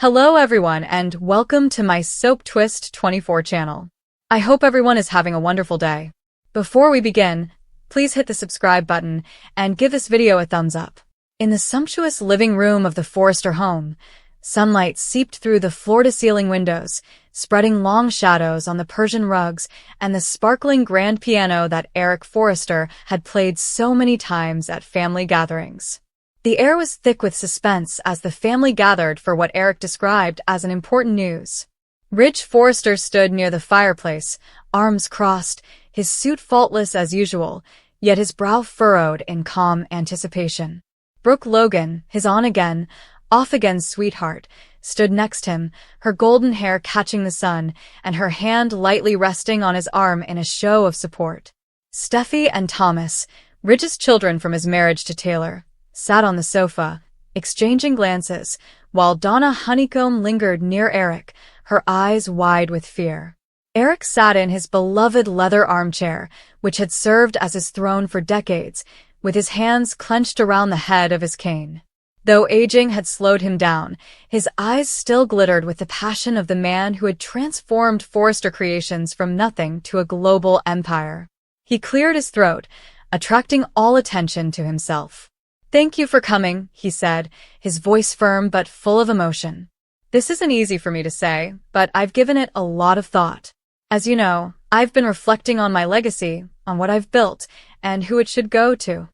Hello everyone and welcome to my Soap Twist 24 channel. I hope everyone is having a wonderful day. Before we begin, please hit the subscribe button and give this video a thumbs up. In the sumptuous living room of the Forrester home, sunlight seeped through the floor-to-ceiling windows, spreading long shadows on the Persian rugs and the sparkling grand piano that Eric Forrester had played so many times at family gatherings. The air was thick with suspense as the family gathered for what Eric described as an important news. Ridge Forrester stood near the fireplace, arms crossed, his suit faultless as usual, yet his brow furrowed in calm anticipation. Brooke Logan, his on-again, off-again sweetheart, stood next him, her golden hair catching the sun and her hand lightly resting on his arm in a show of support. Steffi and Thomas, Ridge's children from his marriage to Taylor, sat on the sofa, exchanging glances, while Donna Honeycomb lingered near Eric, her eyes wide with fear. Eric sat in his beloved leather armchair, which had served as his throne for decades, with his hands clenched around the head of his cane. Though aging had slowed him down, his eyes still glittered with the passion of the man who had transformed Forrester Creations from nothing to a global empire. He cleared his throat, attracting all attention to himself. "Thank you for coming," he said, his voice firm but full of emotion. "This isn't easy for me to say, but I've given it a lot of thought. As you know, I've been reflecting on my legacy, on what I've built, and who it should go to."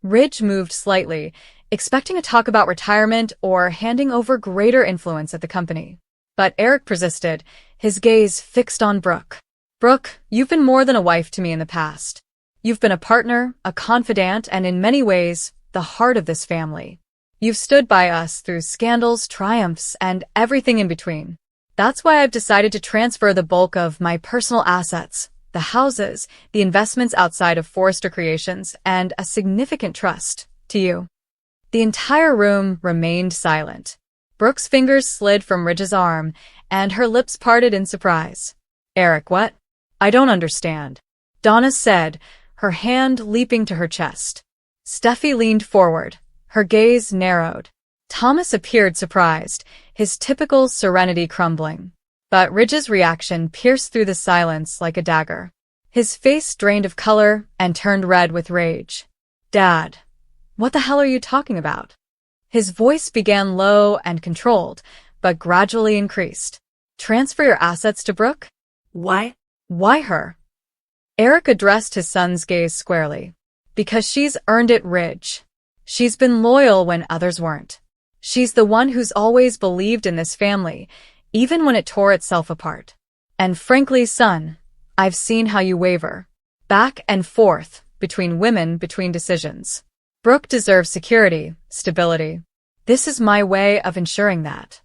Ridge moved slightly, expecting a talk about retirement or handing over greater influence at the company. But Eric persisted, his gaze fixed on Brooke. "Brooke, you've been more than a wife to me in the past. You've been a partner, a confidant, and in many ways, the heart of this family. You've stood by us through scandals, triumphs, and everything in between. That's why I've decided to transfer the bulk of my personal assets, the houses, the investments outside of Forrester Creations, and a significant trust, to you." The entire room remained silent. Brooke's fingers slid from Ridge's arm, and her lips parted in surprise. "Eric, what? I don't understand," Donna said, her hand leaping to her chest. Steffi leaned forward, her gaze narrowed. Thomas appeared surprised, his typical serenity crumbling. But Ridge's reaction pierced through the silence like a dagger. His face drained of color and turned red with rage. "Dad, what the hell are you talking about?" His voice began low and controlled, but gradually increased. "Transfer your assets to Brooke? Why? Why her?" Eric addressed his son's gaze squarely. "Because she's earned it, Ridge. She's been loyal when others weren't. She's the one who's always believed in this family, even when it tore itself apart. And frankly, son, I've seen how you waver. Back and forth, between women, between decisions. Brooke deserves security, stability. This is my way of ensuring that."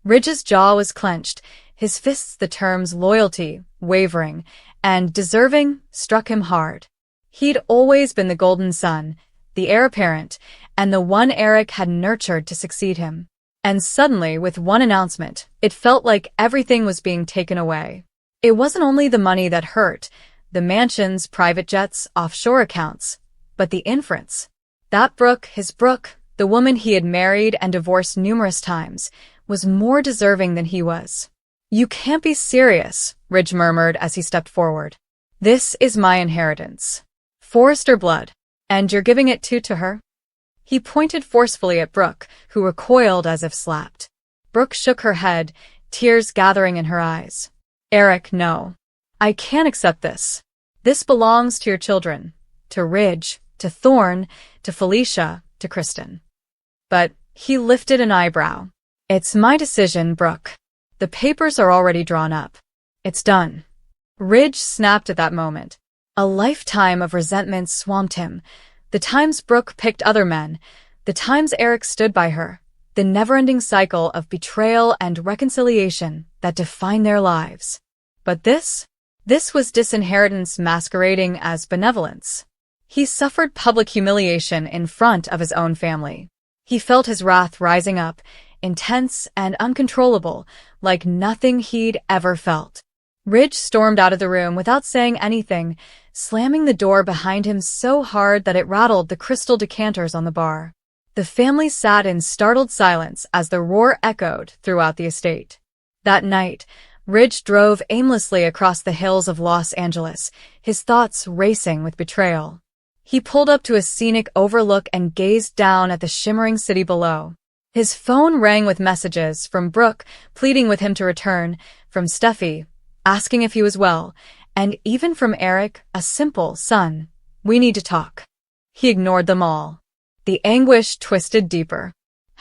Ridge's jaw was clenched, his fists the terms loyalty, wavering, and deserving struck him hard. He'd always been the golden son, the heir apparent, and the one Eric had nurtured to succeed him. And suddenly, with one announcement, it felt like everything was being taken away. It wasn't only the money that hurt, the mansions, private jets, offshore accounts, but the inference. That Brooke, his Brooke, the woman he had married and divorced numerous times, was more deserving than he was. "You can't be serious," Ridge murmured as he stepped forward. "This is my inheritance. Forrester blood. And you're giving it to her?" He pointed forcefully at Brooke, who recoiled as if slapped. Brooke shook her head, tears gathering in her eyes. "Eric, no. I can't accept this. This belongs to your children, to Ridge, to Thorne, to Felicia, to Kristen." But he lifted an eyebrow. "It's my decision, Brooke. The papers are already drawn up. It's done." Ridge snapped at that moment. A lifetime of resentment swamped him. The times Brooke picked other men, the times Eric stood by her, the never-ending cycle of betrayal and reconciliation that defined their lives. But this was disinheritance masquerading as benevolence. He suffered public humiliation in front of his own family. He felt his wrath rising up, intense and uncontrollable, like nothing he'd ever felt. Ridge stormed out of the room without saying anything, slamming the door behind him so hard that it rattled the crystal decanters on the bar. The family sat in startled silence as the roar echoed throughout the estate. That night, Ridge drove aimlessly across the hills of Los Angeles, his thoughts racing with betrayal. He pulled up to a scenic overlook and gazed down at the shimmering city below. His phone rang with messages from Brooke, pleading with him to return, from Steffi, asking if he was well, and even from Eric, a simple "Son, we need to talk." He ignored them all. The anguish twisted deeper.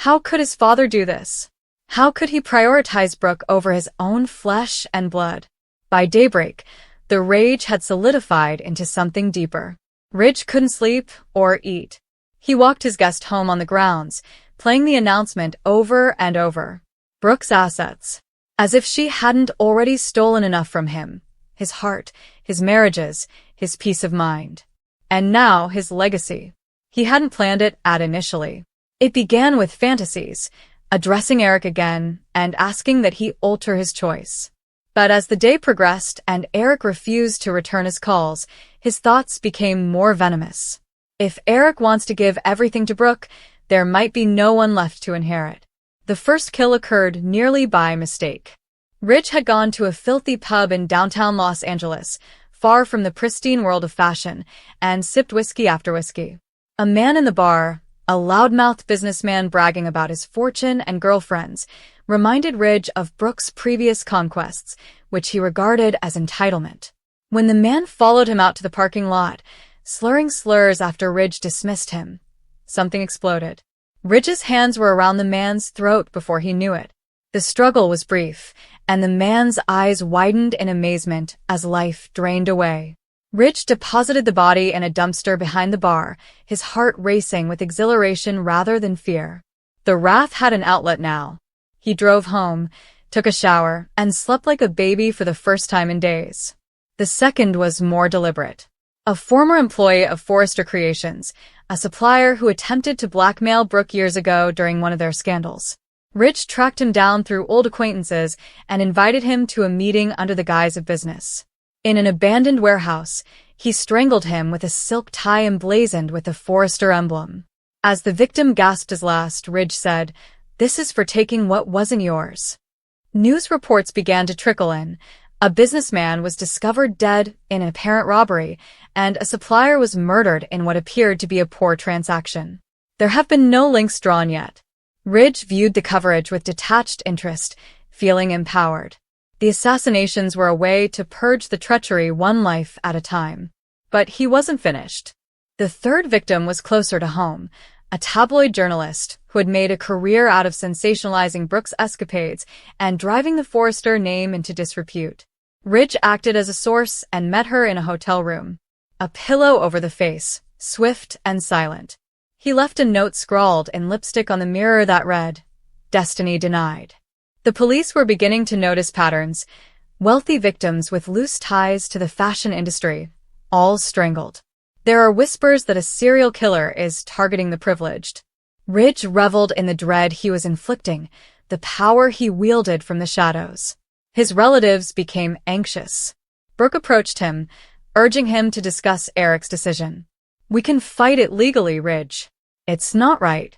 How could his father do this? How could he prioritize Brooke over his own flesh and blood? By daybreak, the rage had solidified into something deeper. Ridge couldn't sleep or eat. He walked his guest home on the grounds, playing the announcement over and over. Brooke's assets. As if she hadn't already stolen enough from him. His heart, his marriages, his peace of mind. And now his legacy. He hadn't planned it initially. It began with fantasies, addressing Eric again and asking that he alter his choice. But as the day progressed and Eric refused to return his calls, his thoughts became more venomous. If Eric wants to give everything to Brooke, there might be no one left to inherit. The first kill occurred nearly by mistake. Ridge had gone to a filthy pub in downtown Los Angeles, far from the pristine world of fashion, and sipped whiskey after whiskey. A man in the bar, a loudmouthed businessman bragging about his fortune and girlfriends, reminded Ridge of Brooke's previous conquests, which he regarded as entitlement. When the man followed him out to the parking lot, slurring slurs after Ridge dismissed him, something exploded. Ridge's hands were around the man's throat before he knew it. The struggle was brief, and the man's eyes widened in amazement as life drained away. Ridge deposited the body in a dumpster behind the bar, his heart racing with exhilaration rather than fear. The wrath had an outlet now. He drove home, took a shower, and slept like a baby for the first time in days. The second was more deliberate. A former employee of Forrester Creations, a supplier who attempted to blackmail Brooke years ago during one of their scandals. Ridge tracked him down through old acquaintances and invited him to a meeting under the guise of business. In an abandoned warehouse, he strangled him with a silk tie emblazoned with the Forrester emblem. As the victim gasped his last, Ridge said, "This is for taking what wasn't yours." News reports began to trickle in. A businessman was discovered dead in an apparent robbery, and a supplier was murdered in what appeared to be a poor transaction. There have been no links drawn yet. Ridge viewed the coverage with detached interest, feeling empowered. The assassinations were a way to purge the treachery one life at a time. But he wasn't finished. The third victim was closer to home, a tabloid journalist who had made a career out of sensationalizing Brooke's escapades and driving the Forrester name into disrepute. Ridge acted as a source and met her in a hotel room. A pillow over the face, swift and silent. He left a note scrawled in lipstick on the mirror that read, "Destiny denied." The police were beginning to notice patterns. Wealthy victims with loose ties to the fashion industry, all strangled. There are whispers that a serial killer is targeting the privileged. Ridge reveled in the dread he was inflicting, the power he wielded from the shadows. His relatives became anxious. Brooke approached him, urging him to discuss Eric's decision. "We can fight it legally, Ridge. It's not right."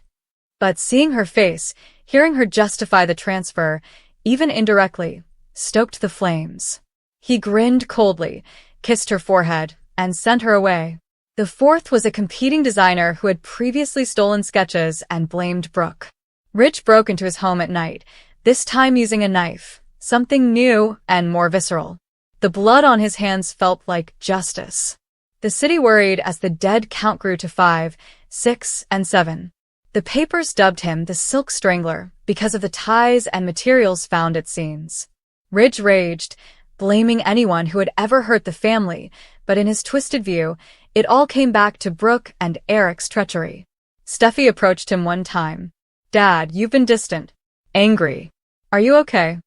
But seeing her face, hearing her justify the transfer, even indirectly, stoked the flames. He grinned coldly, kissed her forehead, and sent her away. The fourth was a competing designer who had previously stolen sketches and blamed Brooke. Ridge broke into his home at night, this time using a knife, something new and more visceral. The blood on his hands felt like justice. The city worried as the dead count grew to 5, 6, and 7. The papers dubbed him the Silk Strangler because of the ties and materials found at scenes. Ridge raged, blaming anyone who had ever hurt the family, but in his twisted view, it all came back to Brooke and Eric's treachery. Steffi approached him one time. "Dad, you've been distant. Angry. Are you okay?"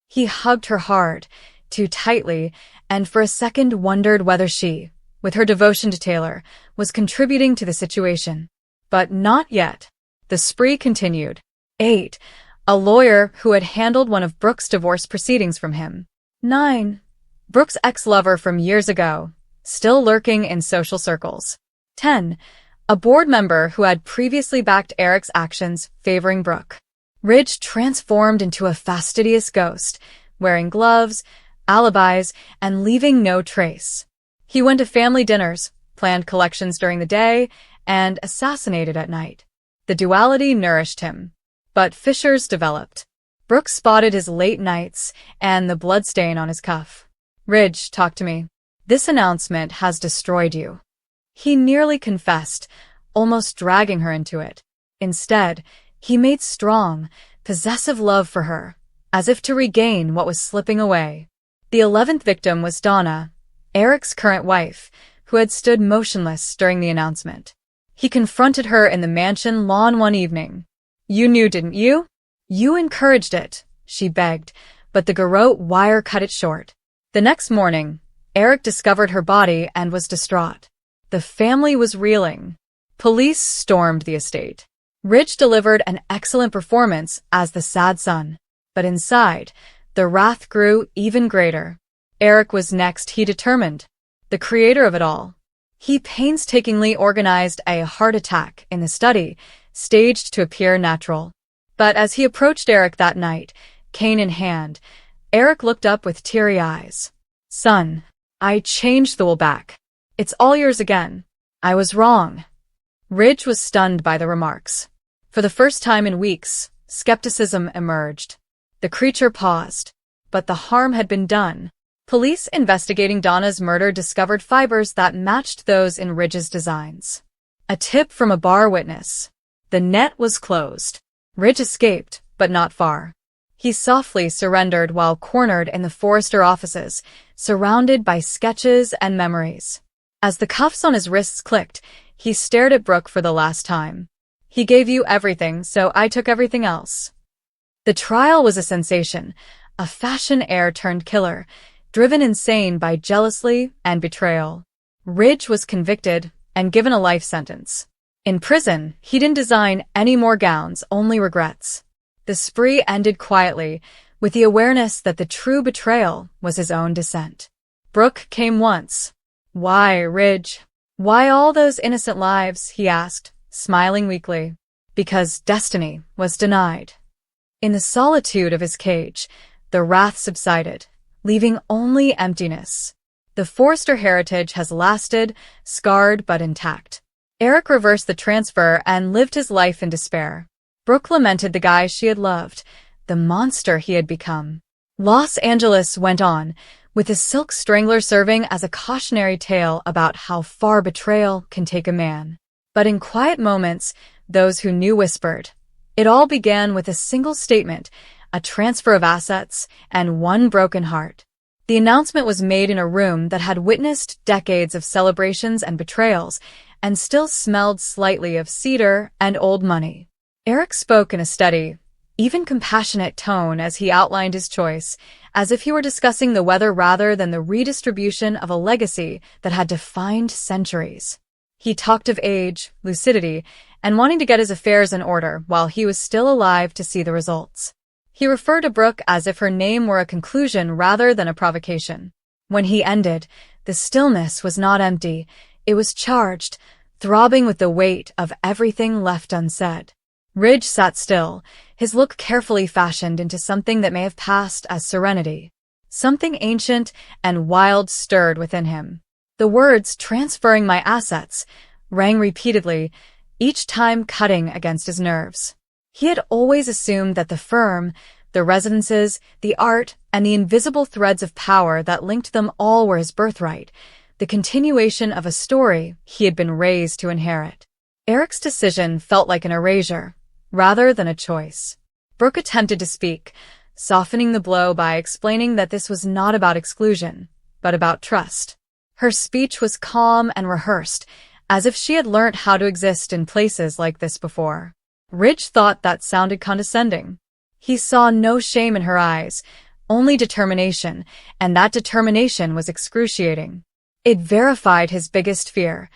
He hugged her hard, too tightly, and for a second wondered whether she, with her devotion to Taylor, was contributing to the situation. But not yet. The spree continued. 8. A lawyer who had handled one of Brooke's divorce proceedings from him. 9. Brooke's ex-lover from years ago, still lurking in social circles. 10. a board member who had previously backed Eric's actions favoring Brooke. Ridge transformed into a fastidious ghost, wearing gloves, alibis, and leaving no trace. He went to family dinners, planned collections during the day, and assassinated at night. The duality nourished him. But fissures developed. Brooke spotted his late nights and the bloodstain on his cuff. Ridge, talk to me. This announcement has destroyed you. He nearly confessed, almost dragging her into it. Instead, he made strong, possessive love for her, as if to regain what was slipping away. The 11th victim was Donna, Eric's current wife, who had stood motionless during the announcement. He confronted her in the mansion lawn one evening. You knew, didn't you? You encouraged it, she begged, but the garrote wire cut it short. The next morning, Eric discovered her body and was distraught. The family was reeling. Police stormed the estate. Ridge delivered an excellent performance as the sad son. But inside, the wrath grew even greater. Eric was next, he determined. The creator of it all. He painstakingly organized a heart attack in the study, staged to appear natural. But as he approached Eric that night, cane in hand, Eric looked up with teary eyes. Son, I changed the will back. It's all yours again. I was wrong. Ridge was stunned by the remarks. For the first time in weeks, skepticism emerged. The creature paused, but the harm had been done. Police investigating Donna's murder discovered fibers that matched those in Ridge's designs. A tip from a bar witness. The net was closed. Ridge escaped, but not far. He softly surrendered while cornered in the Forrester offices, surrounded by sketches and memories. As the cuffs on his wrists clicked, he stared at Brooke for the last time. He gave you everything, so I took everything else. The trial was a sensation, a fashion heir turned killer, driven insane by jealousy and betrayal. Ridge was convicted and given a life sentence. In prison, he didn't design any more gowns, only regrets. The spree ended quietly, with the awareness that the true betrayal was his own descent. Brooke came once. Why, Ridge? Why all those innocent lives? He asked, smiling weakly. Because destiny was denied. In the solitude of his cage, the wrath subsided, leaving only emptiness. The Forrester heritage has lasted, scarred but intact. Eric reversed the transfer and lived his life in despair. Brooke lamented the guy she had loved, the monster he had become. Los Angeles went on, with the Silk Strangler serving as a cautionary tale about how far betrayal can take a man. But in quiet moments, those who knew whispered. It all began with a single statement, a transfer of assets, and one broken heart. The announcement was made in a room that had witnessed decades of celebrations and betrayals, and still smelled slightly of cedar and old money. Eric spoke in a steady, even compassionate tone as he outlined his choice, as if he were discussing the weather rather than the redistribution of a legacy that had defined centuries. He talked of age, lucidity, and wanting to get his affairs in order while he was still alive to see the results. He referred to Brooke as if her name were a conclusion rather than a provocation. When he ended, the stillness was not empty, it was charged, throbbing with the weight of everything left unsaid. Ridge sat still, his look carefully fashioned into something that may have passed as serenity. Something ancient and wild stirred within him. The words, transferring my assets, rang repeatedly, each time cutting against his nerves. He had always assumed that the firm, the residences, the art, and the invisible threads of power that linked them all were his birthright, the continuation of a story he had been raised to inherit. Eric's decision felt like an erasure, rather than a choice. Brooke attempted to speak, softening the blow by explaining that this was not about exclusion, but about trust. Her speech was calm and rehearsed, as if she had learnt how to exist in places like this before. Ridge thought that sounded condescending. He saw no shame in her eyes, only determination, and that determination was excruciating. It verified his biggest fear,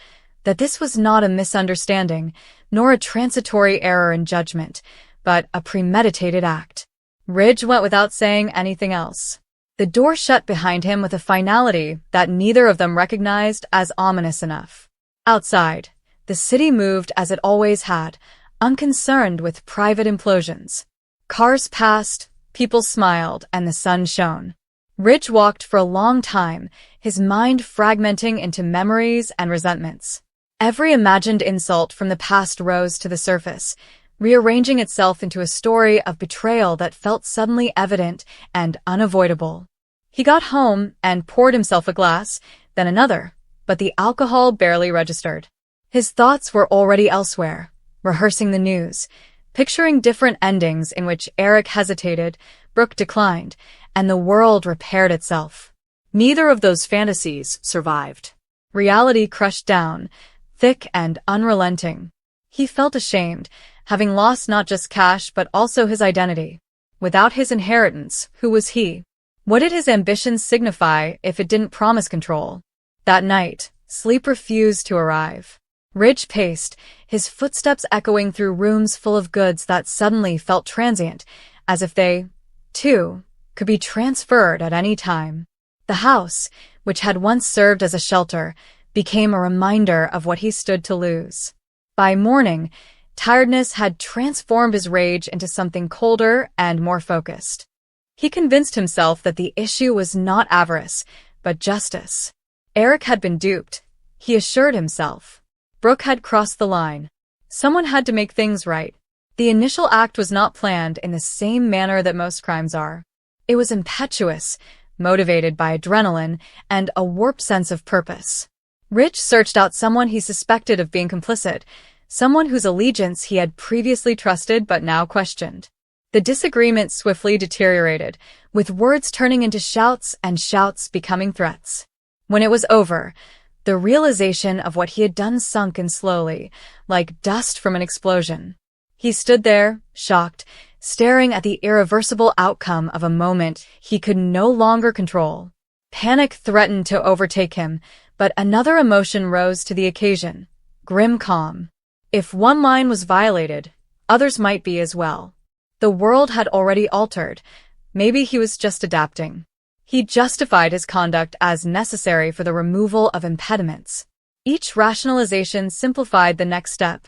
that this was not a misunderstanding, nor a transitory error in judgment, but a premeditated act. Ridge went without saying anything else. The door shut behind him with a finality that neither of them recognized as ominous enough. Outside, The city moved as it always had, unconcerned with private implosions. Cars passed, people smiled, and the sun shone. Ridge walked for a long time, his mind fragmenting into memories and resentments. Every imagined insult from the past rose to the surface, rearranging itself into a story of betrayal that felt suddenly evident and unavoidable. He got home and poured himself a glass, then another, but the alcohol barely registered. His thoughts were already elsewhere, rehearsing the news, picturing different endings in which Eric hesitated, Brooke declined, and the world repaired itself. Neither of those fantasies survived. Reality crushed down, thick and unrelenting. He felt ashamed, having lost not just cash but also his identity. Without his inheritance, who was he? What did his ambitions signify if it didn't promise control? That night, sleep refused to arrive. Ridge paced, his footsteps echoing through rooms full of goods that suddenly felt transient, as if they, too, could be transferred at any time. The house, which had once served as a shelter, became a reminder of what he stood to lose. By morning, tiredness had transformed his rage into something colder and more focused. He convinced himself that the issue was not avarice, but justice. Eric had been duped, he assured himself. Brooke had crossed the line. Someone had to make things right. The initial act was not planned in the same manner that most crimes are. It was impetuous, motivated by adrenaline and a warped sense of purpose. Ridge searched out someone he suspected of being complicit, someone whose allegiance he had previously trusted but now questioned. The disagreement swiftly deteriorated, with words turning into shouts and shouts becoming threats. When it was over, the realization of what he had done sunk in slowly, like dust from an explosion. He stood there, shocked, staring at the irreversible outcome of a moment he could no longer control. Panic threatened to overtake him, but another emotion rose to the occasion: grim calm. If one line was violated, others might be as well. The world had already altered. Maybe he was just adapting. He justified his conduct as necessary for the removal of impediments. Each rationalization simplified the next step,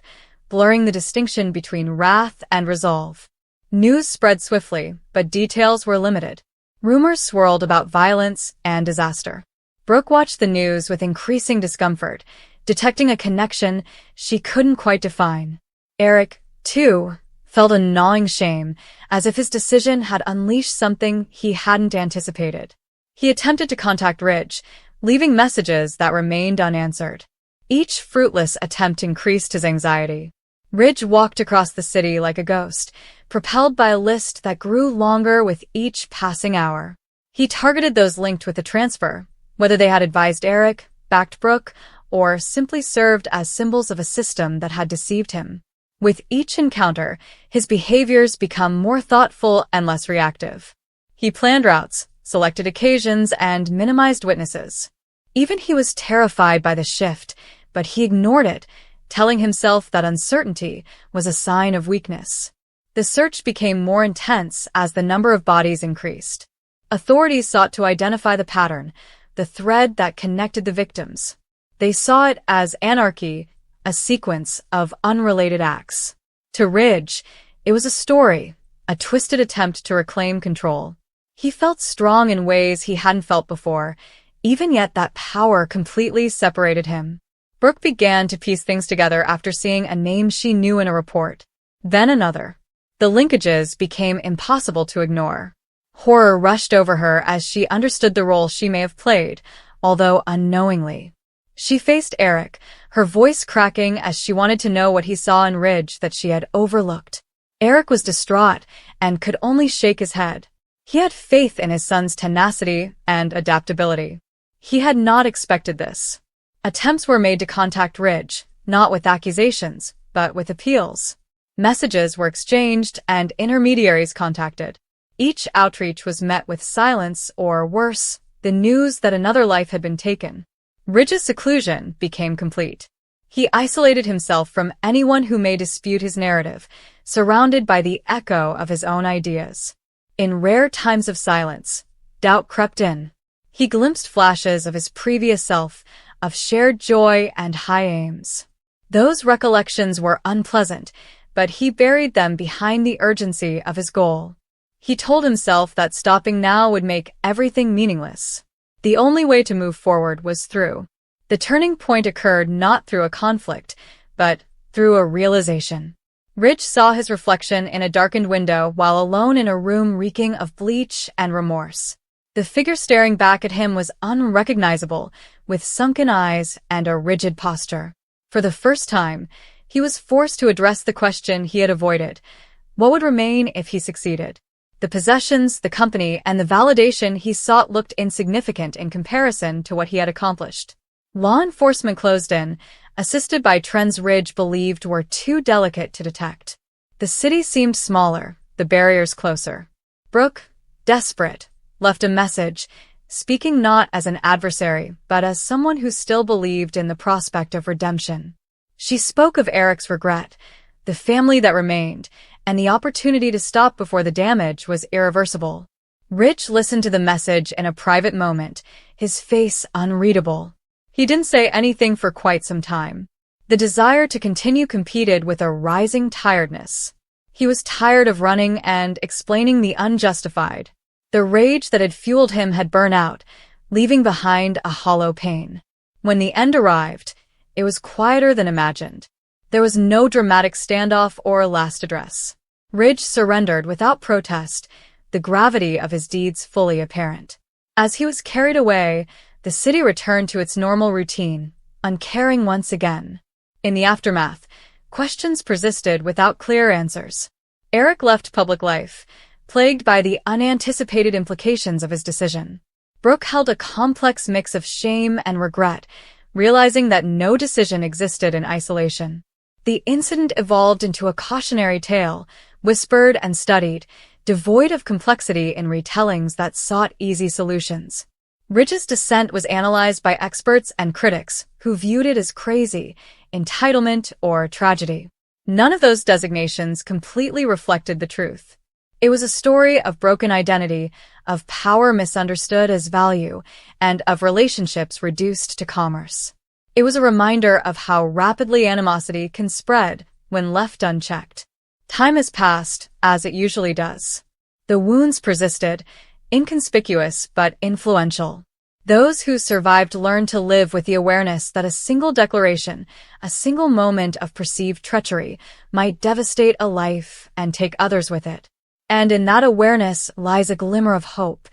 blurring the distinction between wrath and resolve. News spread swiftly, but details were limited. Rumors swirled about violence and disaster. Brooke watched the news with increasing discomfort, detecting a connection she couldn't quite define. Eric, too, felt a gnawing shame, as if his decision had unleashed something he hadn't anticipated. He attempted to contact Ridge, leaving messages that remained unanswered. Each fruitless attempt increased his anxiety. Ridge walked across the city like a ghost, propelled by a list that grew longer with each passing hour. He targeted those linked with the transfer, whether they had advised Eric, backed Brooke, or simply served as symbols of a system that had deceived him. With each encounter, his behaviors became more thoughtful and less reactive. He planned routes, selected occasions, and minimized witnesses. Even he was terrified by the shift, but he ignored it, telling himself that uncertainty was a sign of weakness. The search became more intense as the number of bodies increased. Authorities sought to identify the pattern, the thread that connected the victims. They saw it as anarchy, a sequence of unrelated acts. To Ridge, it was a story, a twisted attempt to reclaim control. He felt strong in ways he hadn't felt before, even yet that power completely separated him. Brooke began to piece things together after seeing a name she knew in a report. Then another. The linkages became impossible to ignore. Horror rushed over her as she understood the role she may have played, although unknowingly. She faced Eric, her voice cracking as she wanted to know what he saw in Ridge that she had overlooked. Eric was distraught and could only shake his head. He had faith in his son's tenacity and adaptability. He had not expected this. Attempts were made to contact Ridge, not with accusations, but with appeals. Messages were exchanged and intermediaries contacted. Each outreach was met with silence or, worse, the news that another life had been taken. Ridge's seclusion became complete. He isolated himself from anyone who may dispute his narrative, surrounded by the echo of his own ideas. In rare times of silence, doubt crept in. He glimpsed flashes of his previous self, of shared joy and high aims. Those recollections were unpleasant, but he buried them behind the urgency of his goal. He told himself that stopping now would make everything meaningless. The only way to move forward was through. The turning point occurred not through a conflict, but through a realization. Ridge saw his reflection in a darkened window while alone in a room reeking of bleach and remorse. The figure staring back at him was unrecognizable, with sunken eyes and a rigid posture. For the first time, he was forced to address the question he had avoided. What would remain if he succeeded? The possessions, the company, and the validation he sought looked insignificant in comparison to what he had accomplished. Law enforcement closed in, assisted by trends Ridge believed were too delicate to detect. The city seemed smaller, the barriers closer. Brooke, desperate, left a message, speaking not as an adversary, but as someone who still believed in the prospect of redemption. She spoke of Eric's regret, the family that remained, and the opportunity to stop before the damage was irreversible. Ridge listened to the message in a private moment, his face unreadable. He didn't say anything for quite some time. The desire to continue competed with a rising tiredness. He was tired of running and explaining the unjustified. The rage that had fueled him had burned out, leaving behind a hollow pain. When the end arrived, it was quieter than imagined. There was no dramatic standoff or last address. Ridge surrendered without protest, the gravity of his deeds fully apparent. As he was carried away, the city returned to its normal routine, uncaring once again. In the aftermath, questions persisted without clear answers. Eric left public life, plagued by the unanticipated implications of his decision. Brooke held a complex mix of shame and regret, realizing that no decision existed in isolation. The incident evolved into a cautionary tale, whispered and studied, devoid of complexity in retellings that sought easy solutions. Ridge's dissent was analyzed by experts and critics who viewed it as crazy, entitlement, or tragedy. None of those designations completely reflected the truth. It was a story of broken identity, of power misunderstood as value, and of relationships reduced to commerce. It was a reminder of how rapidly animosity can spread when left unchecked. Time has passed, as it usually does. The wounds persisted, inconspicuous but influential. Those who survived learned to live with the awareness that a single declaration, a single moment of perceived treachery, might devastate a life and take others with it. And in that awareness lies a glimmer of hope,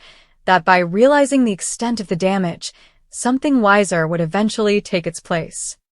that by realizing the extent of the damage, something wiser would eventually take its place.